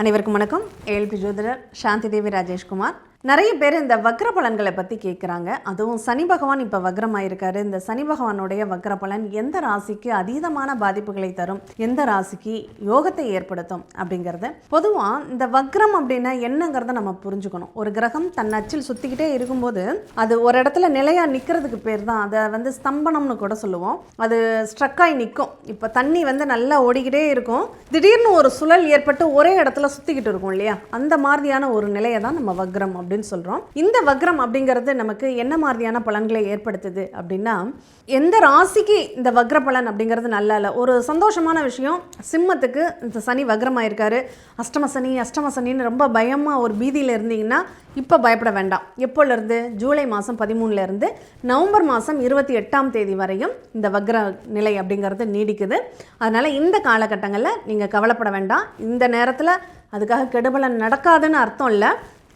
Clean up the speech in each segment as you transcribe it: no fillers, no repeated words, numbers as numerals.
அனைவருக்கும் வணக்கம். ஏஎல்பி ஜோதிடர் சாந்தி தேவி ராஜேஷ்குமார். நிறைய பேர் இந்த வக்ர பலன்களை பற்றி கேட்குறாங்க. அதுவும் சனி பகவான் இப்போ வக்ரமாயிருக்காரு. இந்த சனி பகவானுடைய வக்ர பலன் எந்த ராசிக்கு அதீதமான பாதிப்புகளை தரும், எந்த ராசிக்கு யோகத்தை ஏற்படுத்தும் அப்படிங்கிறது. பொதுவாக இந்த வக்ரம் அப்படின்னா என்னங்கிறத நம்ம புரிஞ்சுக்கணும். ஒரு கிரகம் தன் அச்சில் சுற்றிக்கிட்டே இருக்கும்போது அது ஒரு இடத்துல நிலையாக நிற்கிறதுக்கு பேர் தான் அதை ஸ்தம்பனம்னு கூட சொல்லுவோம். அது ஸ்ட்ரக்காகி நிற்கும். இப்போ தண்ணி நல்லா ஓடிக்கிட்டே இருக்கும், திடீர்னு ஒரு சுழல் ஏற்பட்டு ஒரே இடத்துல சுற்றிக்கிட்டு இருக்கும் இல்லையா, அந்த மாதிரியான ஒரு நிலையை தான் நம்ம வக்ரம் அப்படின்னு சொல்றோம். இந்த வக்ரம் அப்படிங்கிறது நமக்கு என்ன மாதிரியான பலன்களை ஏற்படுத்துது அப்படின்னா, எந்த ராசிக்கு இந்த வக்ர பலன் அப்படிங்கிறது நல்லா இல்லை. ஒரு சந்தோஷமான விஷயம், சிம்மத்துக்கு இந்த சனி வக்ரமாயிருக்காரு, அஷ்டம சனின்னு ரொம்ப பயமாக ஒரு பீதியில் இருந்தீங்கன்னா இப்போ பயப்பட வேண்டாம். எப்போலேருந்து? ஜூலை மாதம் 13 நவம்பர் மாதம் 28 வரையும் இந்த வக்ர நிலை அப்படிங்கிறது நீடிக்குது. அதனால் இந்த காலகட்டங்களில் நீங்கள் கவலைப்பட வேண்டாம். இந்த நேரத்தில் அதுக்காக கெடுபலன் நடக்காதுன்னு அர்த்தம் இல்லை,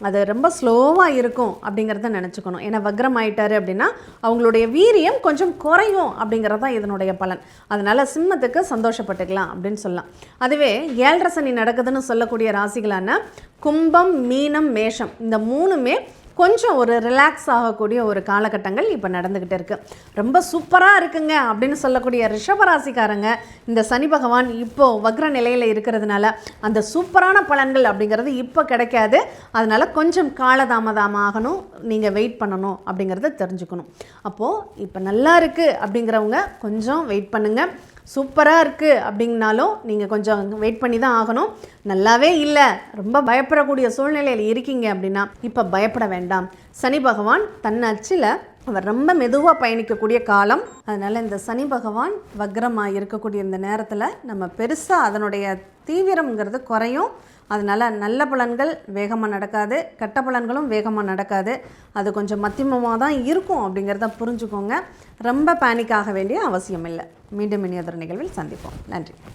அது ரொம்ப ஸ்லோவாக இருக்கும் அப்படிங்கிறத நினச்சிக்கணும். ஏன்னா வக்ரம் ஆயிட்டாரு அப்படின்னா அவங்களுடைய வீரியம் கொஞ்சம் குறையும் அப்படிங்கிறது தான் இதனுடைய பலன். அதனால் சிம்மத்துக்கு சந்தோஷப்பட்டுக்கலாம் அப்படின்னு சொல்லலாம். அதுவே 7.5 சனி நடக்குதுன்னு சொல்லக்கூடிய ராசிகளான கும்பம், மீனம், மேஷம், இந்த மூணுமே கொஞ்சம் ஒரு ரிலாக்ஸ் ஆகக்கூடிய ஒரு காலகட்டங்கள் இப்போ நடந்துக்கிட்டு இருக்குது. ரொம்ப சூப்பராக இருக்குங்க அப்படின்னு சொல்லக்கூடிய ரிஷபராசிக்காரங்க இந்த சனி பகவான் இப்போது வக்ர நிலையில் இருக்கிறதுனால அந்த சூப்பரான பலன்கள் அப்படிங்கிறது இப்போ கிடைக்காது. அதனால் கொஞ்சம் காலதாமதமாகணும், நீங்கள் வெயிட் பண்ணணும் அப்படிங்கிறத தெரிஞ்சுக்கணும். அப்போது இப்போ நல்லா இருக்குது அப்படிங்கிறவங்க கொஞ்சம் வெயிட் பண்ணுங்கள். சூப்பராக இருக்குது அப்படிங்கனாலும் நீங்கள் கொஞ்சம் வெயிட் பண்ணி தான் ஆகணும். நல்லாவே இல்லை, ரொம்ப பயப்படக்கூடிய சூழ்நிலையில் இருக்கீங்க அப்படின்னா இப்போ பயப்பட வேண்டாம். சனி பகவான் தன் அச்சில் அவர் ரொம்ப மெதுவாக பயணிக்கக்கூடிய காலம். அதனால் இந்த சனி பகவான் வக்ரமாக இருக்கக்கூடிய இந்த நேரத்தில் நம்ம பெருசாக அதனுடைய தீவிரம்ங்கிறது குறையும். அதனால் நல்ல பலன்கள் வேகமாக நடக்காது, கெட்ட பலன்களும் வேகமாக நடக்காது. அது கொஞ்சம் மத்தியமமாக தான் இருக்கும் அப்படிங்கிறத புரிஞ்சுக்கோங்க. ரொம்ப பேனிக் ஆக வேண்டிய அவசியம் இல்லை. மீண்டும் இனி அதர் நிகழ்வில் சந்திப்போம். நன்றி.